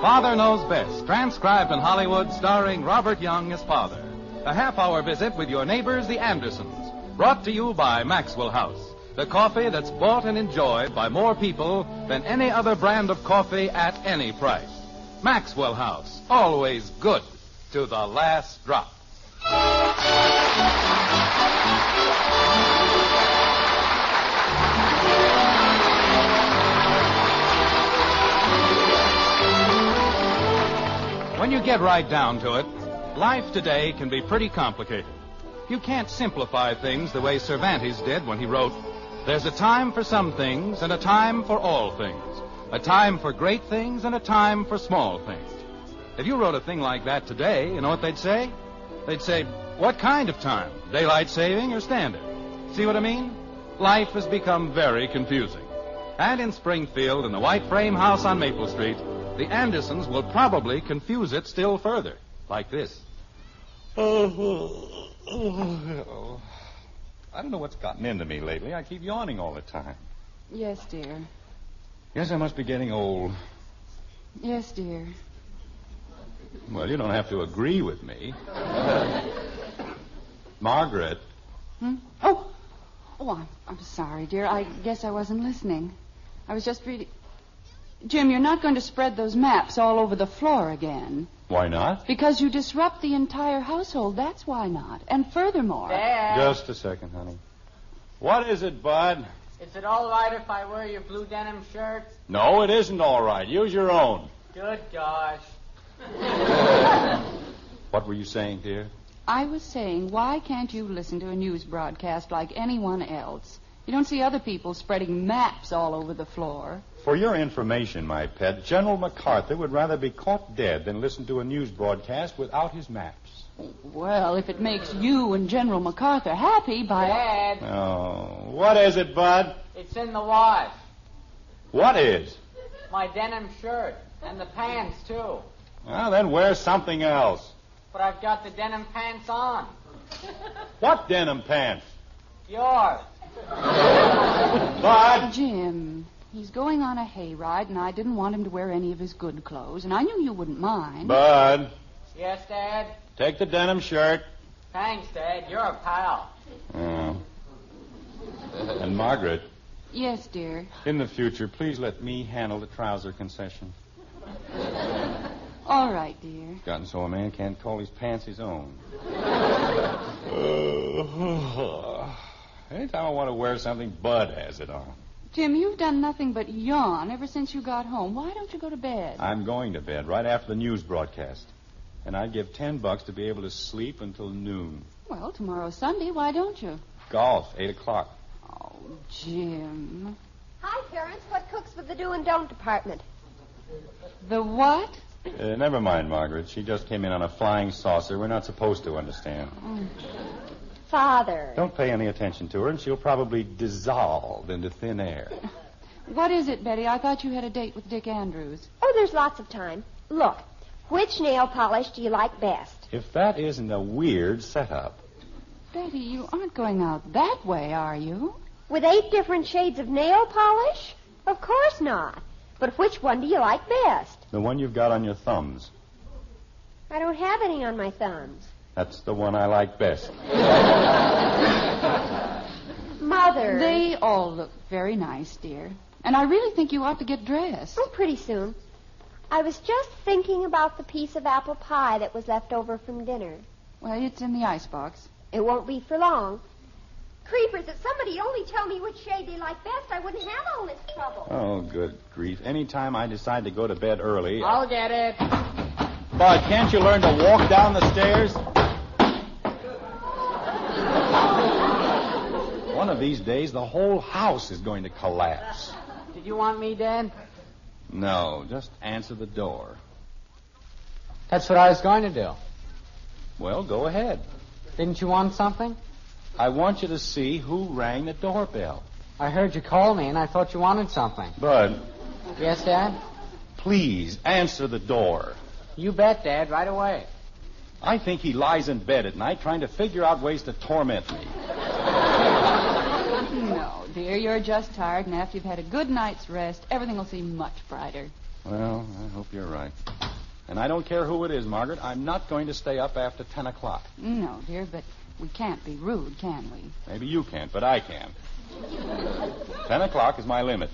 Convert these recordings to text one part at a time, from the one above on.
Father Knows Best, transcribed in Hollywood, starring Robert Young as Father. A half-hour visit with your neighbors, the Andersons. Brought to you by Maxwell House, the coffee that's bought and enjoyed by more people than any other brand of coffee at any price. Maxwell House, always good to the last drop. When you get right down to it, life today can be pretty complicated. You can't simplify things the way Cervantes did when he wrote, "There's a time for some things and a time for all things. A time for great things and a time for small things." If you wrote a thing like that today, you know what they'd say? They'd say, "What kind of time? Daylight saving or standard?" See what I mean? Life has become very confusing. And in Springfield, in the white frame house on Maple Street, the Andersons will probably confuse it still further, like this. I don't know what's gotten into me lately. I keep yawning all the time. Yes, dear. Guess I must be getting old. Yes, dear. Well, you don't have to agree with me. Margaret. Oh, I'm sorry, dear. I guess I wasn't listening. I was just reading. Jim, you're not going to spread those maps all over the floor again. Why not? Because you disrupt the entire household. That's why not. And furthermore... Dad. Just a second, honey. What is it, Bud? Is it all right if I wear your blue denim shirt? No, it isn't all right. Use your own. Good gosh. What were you saying, dear? I was saying, why can't you listen to a news broadcast like anyone else? You don't see other people spreading maps all over the floor. For your information, my pet, General MacArthur would rather be caught dead than listen to a news broadcast without his maps. Well, if it makes you and General MacArthur happy by... Dad. Oh, what is it, Bud? It's in the wash. What is? My denim shirt. And the pants, too. Well, then wear something else. But I've got the denim pants on. What denim pants? Yours. Bud! Jim, he's going on a hayride, and I didn't want him to wear any of his good clothes, and I knew you wouldn't mind. Bud, Yes, Dad? take the denim shirt. Thanks, Dad. You're a pal. Oh. And Margaret, Yes, dear. in the future, please let me handle the trouser concession. All right, dear. Gotten so a man can't call his pants his own. Anytime I want to wear something, Bud has it on. Jim, you've done nothing but yawn ever since you got home. Why don't you go to bed? I'm going to bed right after the news broadcast. And I'd give $10 to be able to sleep until noon. Well, tomorrow's Sunday. Why don't you? Golf, 8 o'clock. Oh, Jim. Hi, parents. What cooks for the do and don't department? The what? Never mind, Margaret. She just came in on a flying saucer. We're not supposed to understand. Father. Don't pay any attention to her, and she'll probably dissolve into thin air. What is it, Betty? I thought you had a date with Dick Andrews. Oh, there's lots of time. Look, which nail polish do you like best? If that isn't a weird setup. Betty, you aren't going out that way, are you? With 8 different shades of nail polish? Of course not. But which one do you like best? The one you've got on your thumbs. I don't have any on my thumbs. That's the one I like best. Mother. They all look very nice, dear. And I really think you ought to get dressed. Oh, pretty soon. I was just thinking about the piece of apple pie that was left over from dinner. Well, it's in the icebox. It won't be for long. Creepers, if somebody only tell me which shade they like best, I wouldn't have all this trouble. Oh, good grief. Anytime I decide to go to bed early... I'll get it. Bud, can't you learn to walk down the stairs? One of these days, the whole house is going to collapse. Did you want me, Dad? No, just answer the door. That's what I was going to do. Well, go ahead. Didn't you want something? I want you to see who rang the doorbell. I heard you call me, and I thought you wanted something. Bud, Yes, Dad? please answer the door. You bet, Dad, right away. I think he lies in bed at night trying to figure out ways to torment me. No, dear, you're just tired, and after you've had a good night's rest, everything will seem much brighter. Well, I hope you're right. And I don't care who it is, Margaret. I'm not going to stay up after 10 o'clock. No, dear, but we can't be rude, can we? Maybe you can't, but I can. 10 o'clock is my limit.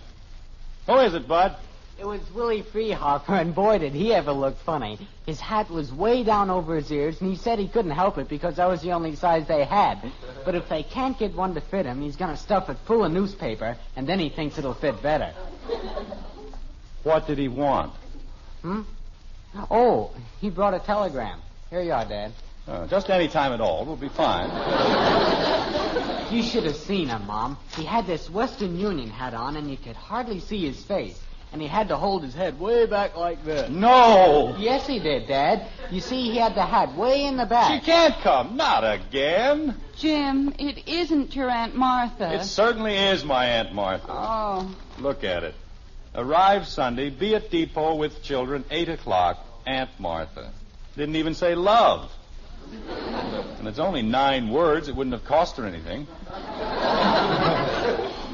Who is it, Bud? It was Willie Freehopper, and boy, did he ever look funny. His hat was way down over his ears, and he said he couldn't help it because that was the only size they had. But if they can't get one to fit him, he's going to stuff it full of newspaper, and then he thinks it'll fit better. What did he want? Oh, he brought a telegram. Here you are, Dad. Just any time at all. We'll be fine. You should have seen him, Mom. He had this Western Union hat on, and you could hardly see his face. And he had to hold his head way back like this. No! Yes, he did, Dad. You see, he had the hat way in the back. She can't come. Not again. Jim, it isn't your Aunt Martha. It certainly is my Aunt Martha. Oh. Look at it. Arrive Sunday, be at depot with children, 8 o'clock, Aunt Martha. Didn't even say love. And it's only 9 words. It wouldn't have cost her anything.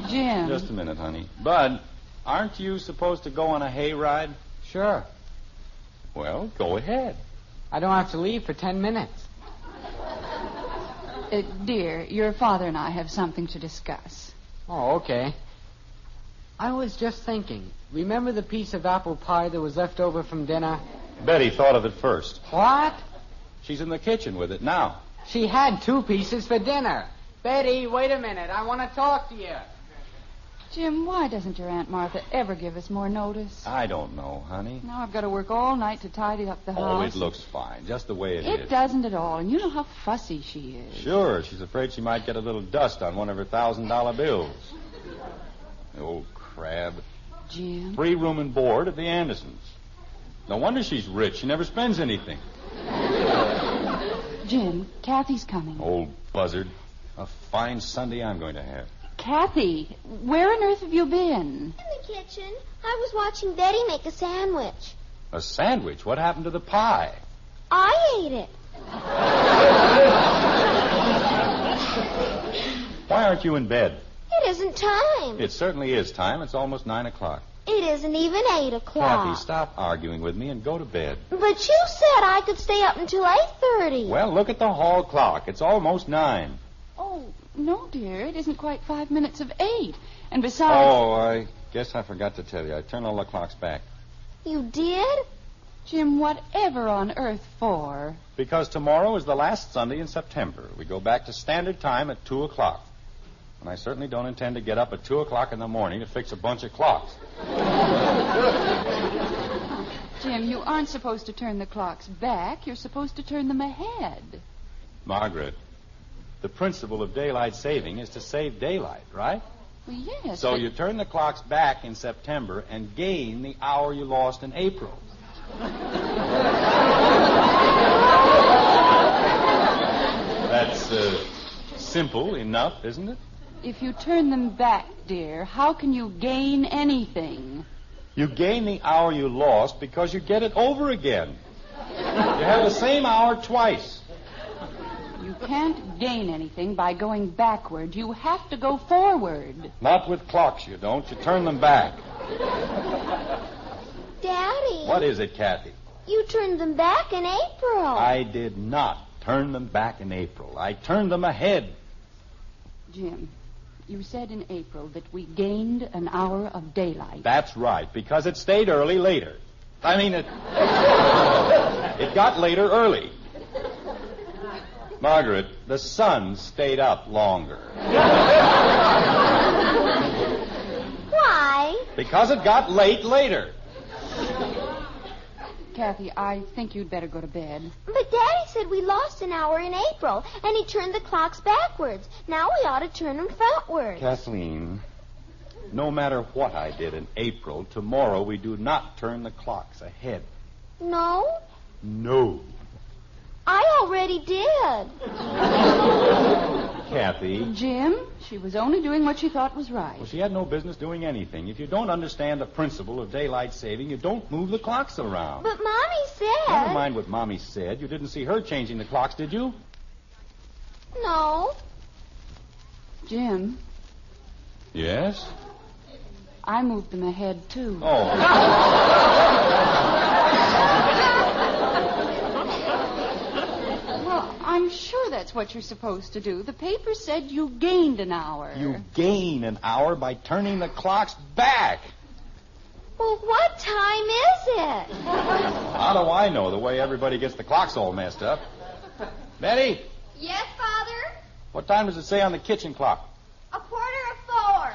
Jim. Just a minute, honey. Bud, aren't you supposed to go on a hayride? Sure. Well, go ahead. I don't have to leave for 10 minutes. Dear, your father and I have something to discuss. Oh, okay. I was just thinking. Remember the piece of apple pie that was left over from dinner? Betty thought of it first. What? She's in the kitchen with it now. She had 2 pieces for dinner. Betty, wait a minute. I want to talk to you. Jim, why doesn't your Aunt Martha ever give us more notice? I don't know, honey. Now I've got to work all night to tidy up the house. Oh, it looks fine, just the way it is. It doesn't at all, and you know how fussy she is. Sure, she's afraid she might get a little dust on one of her $1,000 bills. The old crab. Jim. 3 room and board at the Andersons. No wonder she's rich. She never spends anything. Jim, Kathy's coming. Old buzzard. A fine Sunday I'm going to have. Kathy, where on earth have you been? In the kitchen. I was watching Betty make a sandwich. A sandwich? What happened to the pie? I ate it. Why aren't you in bed? It isn't time. It certainly is time. It's almost 9 o'clock. It isn't even 8 o'clock. Kathy, stop arguing with me and go to bed. But you said I could stay up until 8:30. Well, look at the hall clock. It's almost 9. Oh, no, dear. It isn't quite 5 minutes of 8. And besides... Oh, I guess I forgot to tell you. I turned all the clocks back. You did? Jim, whatever on earth for? Because tomorrow is the last Sunday in September. We go back to standard time at 2 o'clock. And I certainly don't intend to get up at 2 o'clock in the morning to fix a bunch of clocks. Jim, you aren't supposed to turn the clocks back. You're supposed to turn them ahead. Margaret, the principle of daylight saving is to save daylight, right? Well, yes. So but... you turn the clocks back in September and gain the hour you lost in April. That's simple enough, isn't it? If you turn them back, dear, how can you gain anything? You gain the hour you lost because you get it over again. You have the same hour twice. You can't gain anything by going backward. You have to go forward. Not with clocks, you don't. You turn them back. Daddy. What is it, Kathy? You turned them back in April. I did not turn them back in April. I turned them ahead. Jim, you said in April that we gained an hour of daylight. That's right, because it stayed early later. I mean, it got later early. Margaret, the sun stayed up longer. Why? Because it got late later. Kathy, I think you'd better go to bed. But Daddy said we lost an hour in April, and he turned the clocks backwards. Now we ought to turn them frontwards. Kathleen, no matter what I did in April, tomorrow we do not turn the clocks ahead. No? No. I already did. Kathy. Jim, she was only doing what she thought was right. Well, she had no business doing anything. If you don't understand the principle of daylight saving, you don't move the clocks around. But Mommy said... Never mind what Mommy said. You didn't see her changing the clocks, did you? No. Jim, Yes? I moved them ahead, too. Oh. Well, I'm sure that's what you're supposed to do. The paper said you gained an hour. You gain an hour by turning the clocks back. Well, what time is it? How do I know the way everybody gets the clocks all messed up? Betty, Yes, Father? what time does it say on the kitchen clock? 4:45.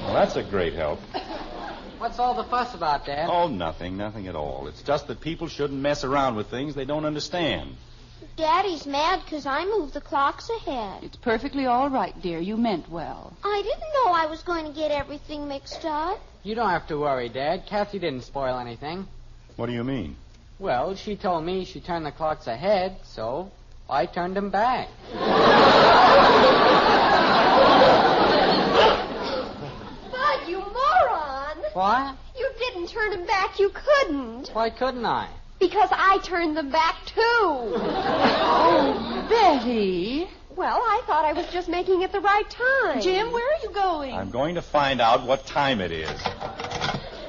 Well, that's a great help. What's all the fuss about, Dad? Oh, nothing at all. It's just that people shouldn't mess around with things they don't understand. Daddy's mad because I moved the clocks ahead. It's perfectly all right, dear. You meant well. I didn't know I was going to get everything mixed up. You don't have to worry, Dad. Kathy didn't spoil anything. What do you mean? Well, she told me she turned the clocks ahead, so I turned them back. Bud, you moron! What? You didn't turn them back. You couldn't. Why couldn't I? Because I turned them back, too. Oh, Betty. Well, I thought I was just making it the right time. Jim, where are you going? I'm going to find out what time it is.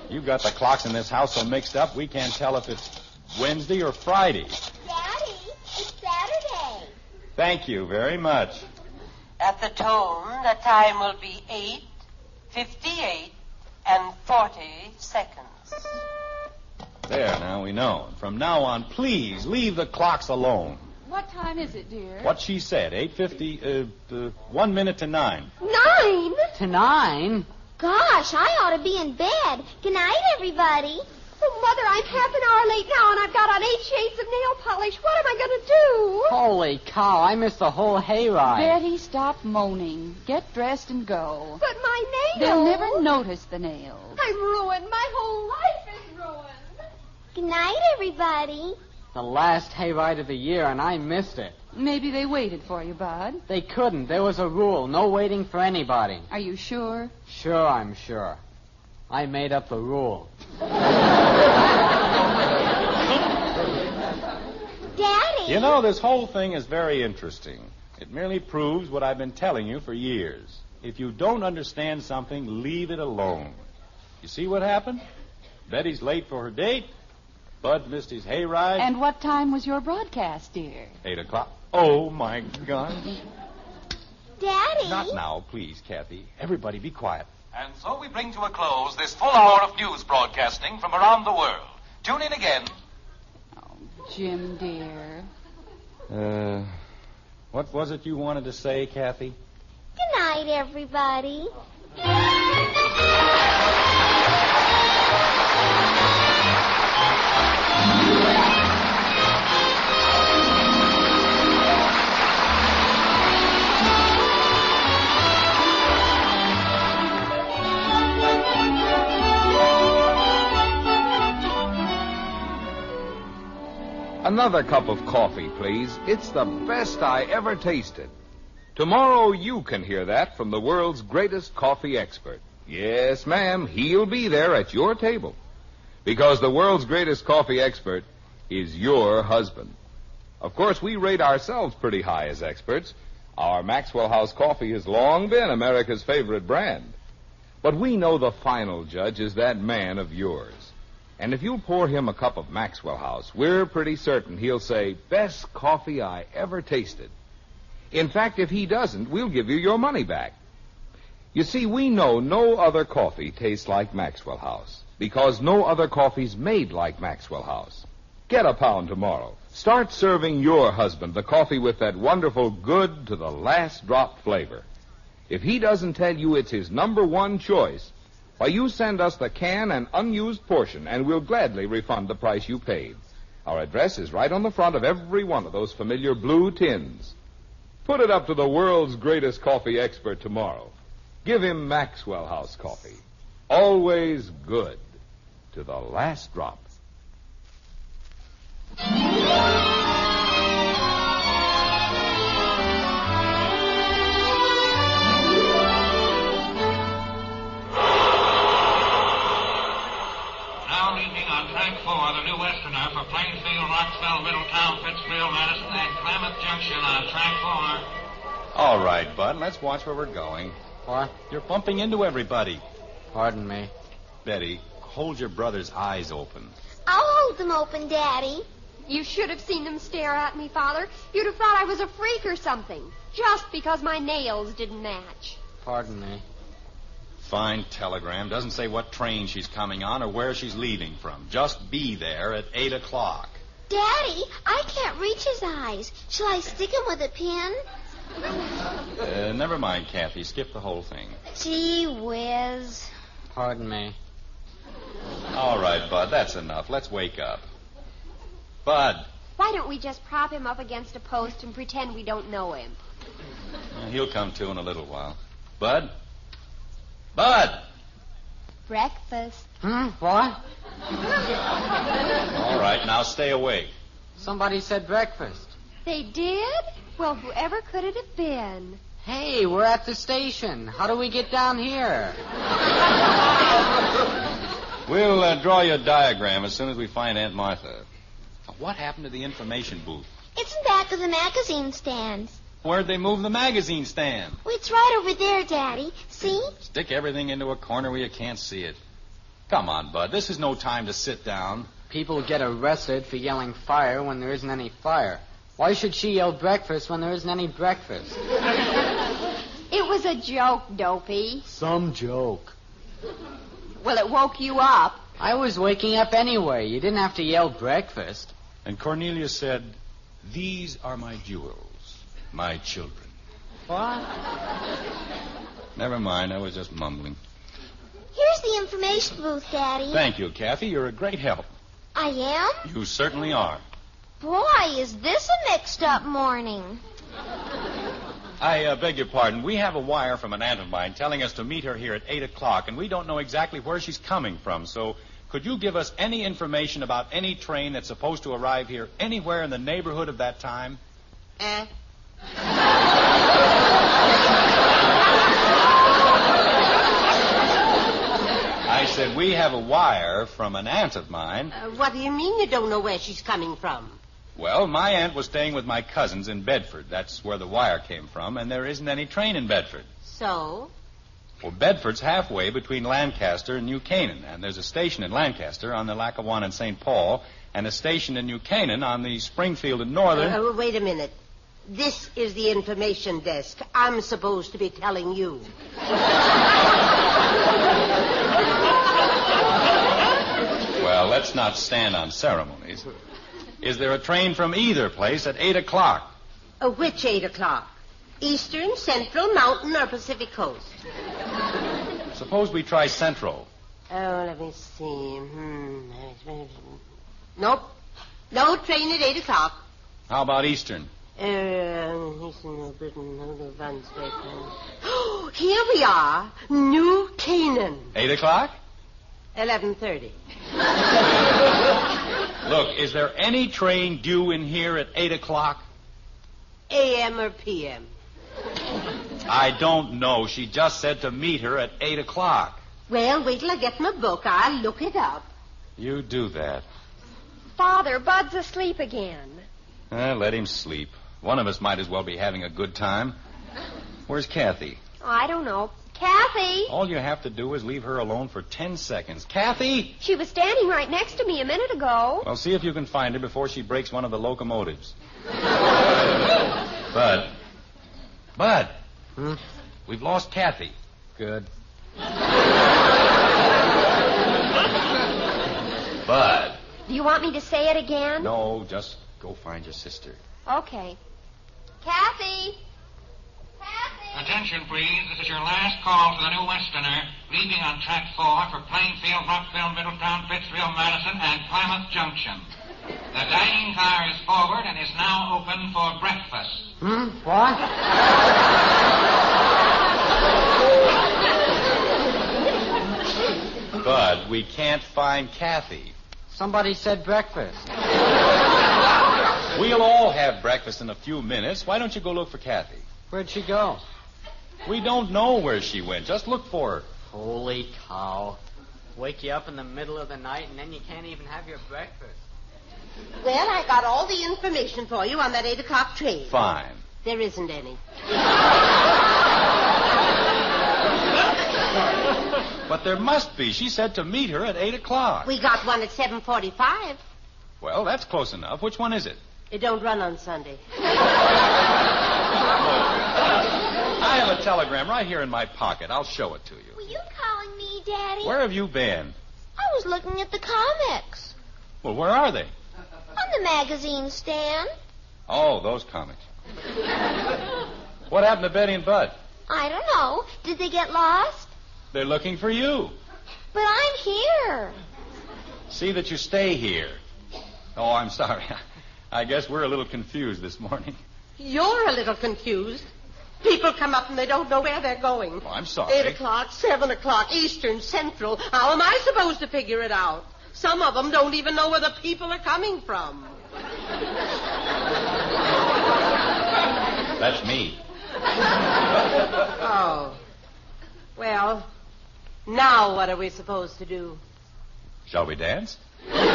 You've got the clocks in this house so mixed up, we can't tell if it's Wednesday or Friday. Daddy, it's Saturday. Thank you very much. At the tone, the time will be 8:58 and 40 seconds. There, now we know. From now on, please leave the clocks alone. What time is it, dear? What she said, 8:50, 1 minute to 9. 9? To 9? Gosh, I ought to be in bed. Good night, everybody. Oh, Mother, I'm half an hour late now, and I've got on 8 shades of nail polish. What am I going to do? Holy cow, I missed the whole hayride. Betty, stop moaning. Get dressed and go. But my nails. They'll never notice the nails. I'm ruined. My whole life is ruined. Good night, everybody. The last hayride of the year, and I missed it. Maybe they waited for you, Bud. They couldn't. There was a rule. No waiting for anybody. Are you sure? Sure, I'm sure. I made up the rule. Daddy. You know, this whole thing is very interesting. It merely proves what I've been telling you for years. If you don't understand something, leave it alone. You see what happened? Betty's late for her date. Bud missed his hayride. And what time was your broadcast, dear? 8 o'clock. Oh, my God. Daddy. Not now, please, Kathy. Everybody be quiet. And so we bring to a close this full hour of news broadcasting from around the world. Tune in again. Oh, Jim, dear. What was it you wanted to say, Kathy? Good night, everybody. Another cup of coffee, please. It's the best I ever tasted. Tomorrow you can hear that from the world's greatest coffee expert. Yes, ma'am, he'll be there at your table. Because the world's greatest coffee expert is your husband. Of course, we rate ourselves pretty high as experts. Our Maxwell House coffee has long been America's favorite brand. But we know the final judge is that man of yours. And if you'll pour him a cup of Maxwell House, we're pretty certain he'll say, best coffee I ever tasted. In fact, if he doesn't, we'll give you your money back. You see, we know no other coffee tastes like Maxwell House, because no other coffee's made like Maxwell House. Get a pound tomorrow. Start serving your husband the coffee with that wonderful good to the last drop flavor. If he doesn't tell you it's his number one choice, why, you send us the can and unused portion, and we'll gladly refund the price you paid. Our address is right on the front of every one of those familiar blue tins. Put it up to the world's greatest coffee expert tomorrow. Give him Maxwell House coffee. Always good to the last drop. The new Westerner for Plainsfield, Roxville, Middletown, Pittsfield, Madison, and Klamath Junction on track 4. All right, Bud, let's watch where we're going. What? You're bumping into everybody. Pardon me. Betty, hold your brother's eyes open. I'll hold them open, Daddy. You should have seen them stare at me, Father. You'd have thought I was a freak or something, just because my nails didn't match. Pardon me. Fine telegram. Doesn't say what train she's coming on or where she's leaving from. Just be there at 8 o'clock. Daddy, I can't reach his eyes. Shall I stick him with a pin? Never mind, Kathy. Skip the whole thing. Gee whiz. Pardon me. All right, Bud, that's enough. Let's wake up. Bud. Why don't we just prop him up against a post and pretend we don't know him? He'll come to in a little while. Bud? Bud! Breakfast. What? All right, now stay awake. Somebody said breakfast. They did? Well, whoever could it have been? Hey, we're at the station. How do we get down here? We'll draw you a diagram as soon as we find Aunt Martha. What happened to the information booth? It's in back of the magazine stands. Where'd they move the magazine stand? Well, it's right over there, Daddy. See? Stick everything into a corner where you can't see it. Come on, Bud. This is no time to sit down. People get arrested for yelling fire when there isn't any fire. Why should she yell breakfast when there isn't any breakfast? It was a joke, Dopey. Some joke. Well, it woke you up. I was waking up anyway. You didn't have to yell breakfast. And Cornelia said, "These are my jewels, my children." What? Never mind, I was just mumbling. Here's the information booth, Daddy. Thank you, Kathy. You're a great help. I am? You certainly are. Boy, is this a mixed-up morning. I beg your pardon. We have a wire from an aunt of mine telling us to meet her here at 8 o'clock, and we don't know exactly where she's coming from. So could you give us any information about any train that's supposed to arrive here anywhere in the neighborhood of that time? I said we have a wire from an aunt of mine. What do you mean you don't know where she's coming from? Well, my aunt was staying with my cousins in Bedford. That's where the wire came from, and there isn't any train in Bedford. So? Well, Bedford's halfway between Lancaster and New Canaan, and there's a station in Lancaster on the Lackawanna and St. Paul, and a station in New Canaan on the Springfield and Northern. Wait a minute. This is the information desk. I'm supposed to be telling you. Well, let's not stand on ceremonies. Is there a train from either place at 8 o'clock? Which 8 o'clock? Eastern, Central, Mountain, or Pacific Coast? Suppose we try Central. Oh, let me see. Nope. No train at 8 o'clock. How about Eastern? Eastern, Britain, Oh, here we are. New Canaan. 8 o'clock? 11:30. Look, is there any train due in here at 8 o'clock? A.M. or P.M.? I don't know. She just said to meet her at 8 o'clock. Well, wait till I get my book. I'll look it up. You do that. Father, Bud's asleep again. Let him sleep. One of us might as well be having a good time. Where's Kathy? Oh, I don't know. Kathy! All you have to do is leave her alone for 10 seconds. Kathy! She was standing right next to me a minute ago. Well, see if you can find her before she breaks one of the locomotives. Bud. Bud. We've lost Kathy. Good. Bud. Do you want me to say it again? No, just go find your sister. Okay. Kathy! Kathy! Attention, please. This is your last call for the New Westerner, leaving on track 4 for Plainfield, Rockville, Middletown, Pittsfield, Madison, and Plymouth Junction. The dining car is forward and is now open for breakfast. What? Bud, we can't find Kathy. Somebody said breakfast. We'll all have breakfast in a few minutes. Why don't you go look for Kathy? Where'd she go? We don't know where she went. Just look for her. Holy cow. Wake you up in the middle of the night and then you can't even have your breakfast. Well, I got all the information for you on that 8 o'clock train. Fine. There isn't any. But there must be. She said to meet her at 8 o'clock. We got one at 7:45. Well, that's close enough. Which one is it? It don't run on Sunday. I have a telegram right here in my pocket. I'll show it to you. Were you calling me, Daddy? Where have you been? I was looking at the comics. Well, where are they? On the magazine stand. Oh, those comics. What happened to Betty and Bud? I don't know. Did they get lost? They're looking for you. But I'm here. See that you stay here. Oh, I'm sorry. I guess we're a little confused this morning. You're a little confused. People come up and they don't know where they're going. Oh, I'm sorry. 8 o'clock, 7 o'clock, Eastern, Central. How am I supposed to figure it out? Some of them don't even know where the people are coming from. That's me. Oh. Well, now what are we supposed to do? Shall we dance? Father!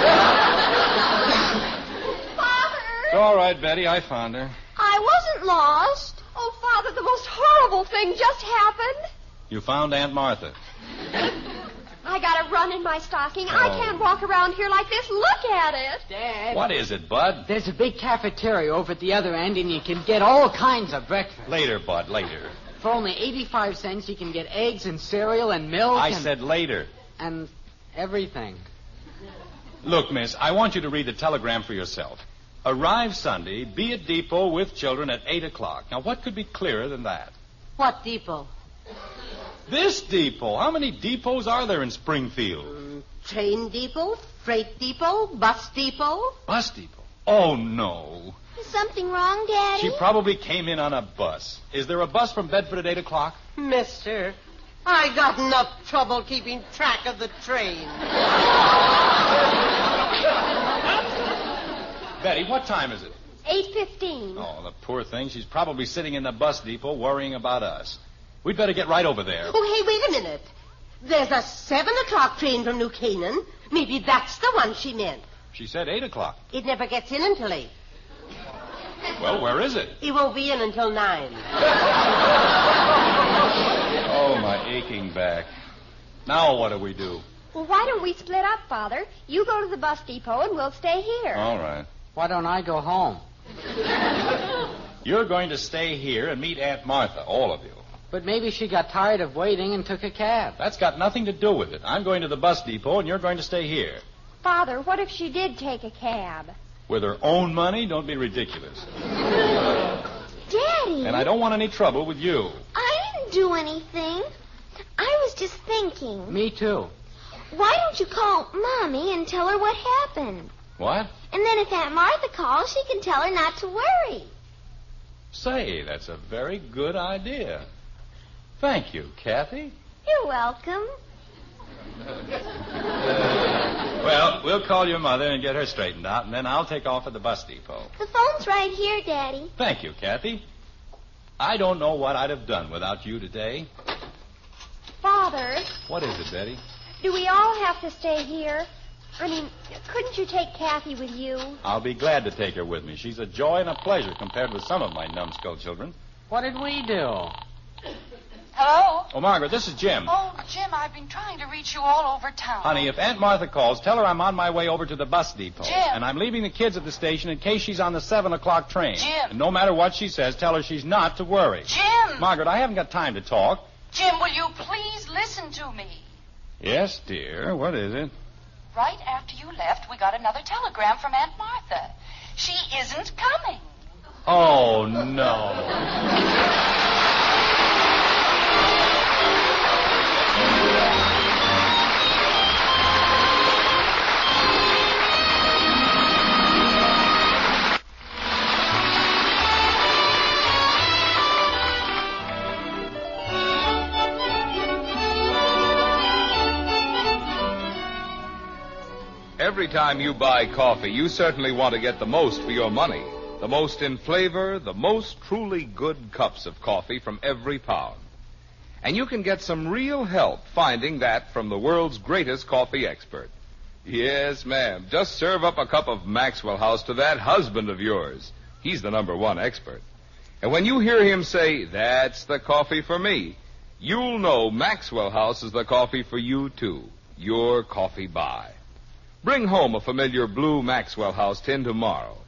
It's all right, Betty. I found her. I wasn't lost. Oh, Father, the most horrible thing just happened. You found Aunt Martha. I got a run in my stocking. I can't walk around here like this. Look at it. Dad. What is it, Bud? There's a big cafeteria over at the other end, and you can get all kinds of breakfast. Later, Bud, later. For only 85 cents, you can get eggs and cereal and milk I said later. and everything. Look, miss, I want you to read the telegram for yourself. Arrive Sunday, be at depot with children at 8 o'clock. Now, what could be clearer than that? What depot? This depot. How many depots are there in Springfield? Train depot, freight depot, bus depot. Bus depot. Oh, no. Is something wrong, Daddy? She probably came in on a bus. Is there a bus from Bedford at 8 o'clock? Mister, I got enough trouble keeping track of the train. Betty, what time is it? 8:15. Oh, the poor thing. She's probably sitting in the bus depot worrying about us. We'd better get right over there. Oh, hey, wait a minute. There's a 7 o'clock train from New Canaan. Maybe that's the one she meant. She said 8 o'clock. It never gets in until 8. Well, where is it? It won't be in until 9. Oh, my aching back. Now what do we do? Well, why don't we split up, Father? You go to the bus depot and we'll stay here. All right. Why don't I go home? You're going to stay here and meet Aunt Martha, all of you. But maybe she got tired of waiting and took a cab. That's got nothing to do with it. I'm going to the bus depot, and you're going to stay here. Father, what if she did take a cab? With her own money? Don't be ridiculous. Daddy! And I don't want any trouble with you. I didn't do anything. I was just thinking. Me too. Why don't you call Mommy and tell her what happened? What? And then if Aunt Martha calls, she can tell her not to worry. Say, that's a very good idea. Thank you, Kathy. You're welcome. Well, we'll call your mother and get her straightened out, and then I'll take off at the bus depot. The phone's right here, Daddy. Thank you, Kathy. I don't know what I'd have done without you today. Father, What is it, Betty? do we all have to stay here? I mean, couldn't you take Kathy with you? I'll be glad to take her with me. She's a joy and a pleasure compared with some of my numbskull children. What did we do? Hello? Oh, Margaret, this is Jim. Oh, Jim, I've been trying to reach you all over town. Honey, if Aunt Martha calls, tell her I'm on my way over to the bus depot. Jim. And I'm leaving the kids at the station in case she's on the 7 o'clock train. Jim. And no matter what she says, tell her she's not to worry. Jim! Margaret, I haven't got time to talk. Jim, will you please listen to me? Yes, dear. What is it? Right after you left, we got another telegram from Aunt Martha. She isn't coming. Oh, no. Every time you buy coffee, you certainly want to get the most for your money. The most in flavor, the most truly good cups of coffee from every pound. And you can get some real help finding that from the world's greatest coffee expert. Yes, ma'am. Just serve up a cup of Maxwell House to that husband of yours. He's the #1 expert. And when you hear him say, "That's the coffee for me," you'll know Maxwell House is the coffee for you, too. Your coffee buy. Bring home a familiar blue Maxwell House tin tomorrow.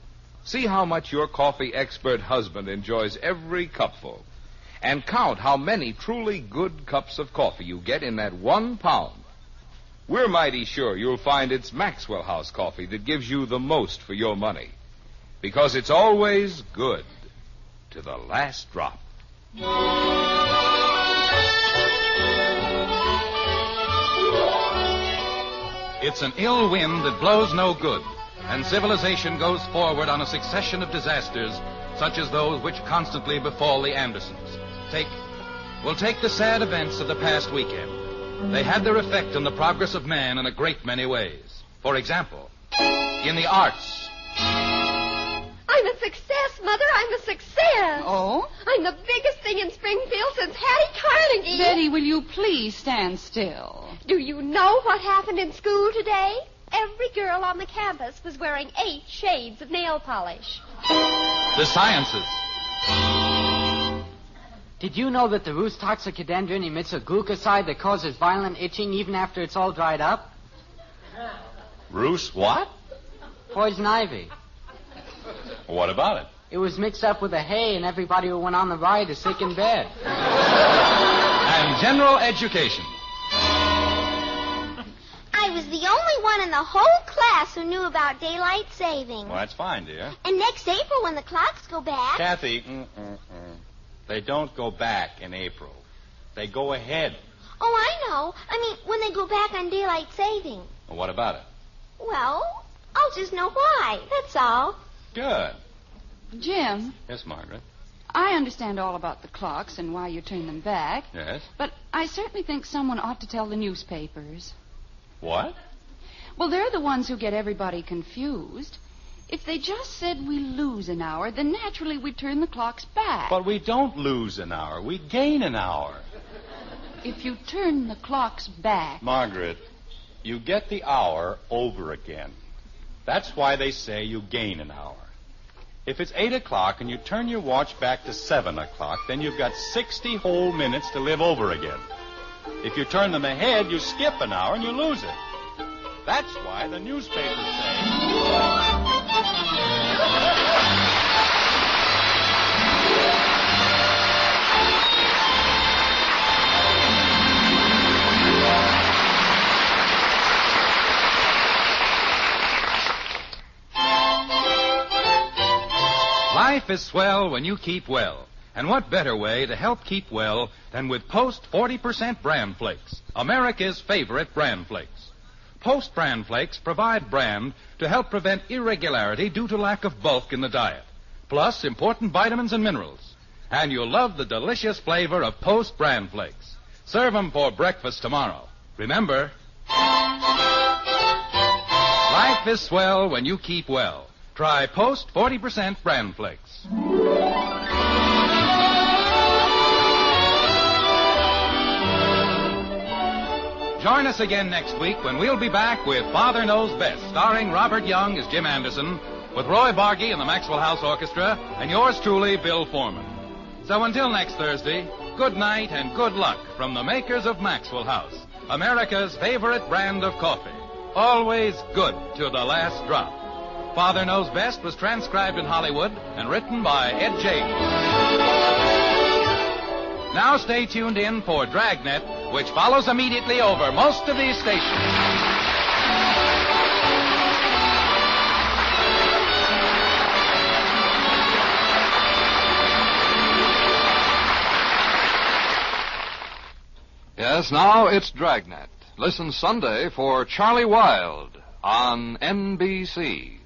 See how much your coffee expert husband enjoys every cupful. And count how many truly good cups of coffee you get in that 1 pound. We're mighty sure you'll find it's Maxwell House coffee that gives you the most for your money. Because it's always good to the last drop. It's an ill wind that blows no good, and civilization goes forward on a succession of disasters such as those which constantly befall the Andersons. Take the sad events of the past weekend. They had their effect on the progress of man in a great many ways. For example, in the arts. I'm a success, Mother. I'm a success. Oh? I'm the biggest thing in Springfield since Hattie Carnegie. Betty, will you please stand still? Do you know what happened in school today? Every girl on the campus was wearing 8 shades of nail polish. The sciences. Did you know that the rhus toxicodendron emits a glucoside that causes violent itching even after it's all dried up? Rhus what? Poison ivy. What about it? It was mixed up with the hay, and everybody who went on the ride is sick in bed. And general education. I was the only one in the whole class who knew about daylight saving. Well, that's fine, dear. And next April, when the clocks go back... Kathy, they don't go back in April. They go ahead. Oh, I know. I mean, when they go back on daylight saving. Well, what about it? Well, I'll just know why. That's all. Good. Jim, Yes, Margaret. I understand all about the clocks and why you turn them back. Yes? But I certainly think someone ought to tell the newspapers. What? Well, they're the ones who get everybody confused. If they just said we lose an hour, then naturally we turn the clocks back. But we don't lose an hour. We gain an hour. If you turn the clocks back... Margaret, you get the hour over again. That's why they say you gain an hour. If it's 8 o'clock and you turn your watch back to 7 o'clock, then you've got 60 whole minutes to live over again. If you turn them ahead, you skip an hour and you lose it. That's why the newspapers say... Life is swell when you keep well. And what better way to help keep well than with Post 40% Bran Flakes, America's favorite Bran Flakes. Post Bran Flakes provide bran to help prevent irregularity due to lack of bulk in the diet, plus important vitamins and minerals. And you'll love the delicious flavor of Post Bran Flakes. Serve them for breakfast tomorrow. Remember, life is swell when you keep well. Try Post 40% Bran Flakes. Join us again next week when we'll be back with Father Knows Best, starring Robert Young as Jim Anderson, with Roy Bargy and the Maxwell House Orchestra, and yours truly, Bill Foreman. So until next Thursday, good night and good luck from the makers of Maxwell House, America's favorite brand of coffee. Always good to the last drop. Father Knows Best was transcribed in Hollywood and written by Ed James. Now stay tuned in for Dragnet, which follows immediately over most of these stations. Yes, now it's Dragnet. Listen Sunday for Charlie Wilde on NBC.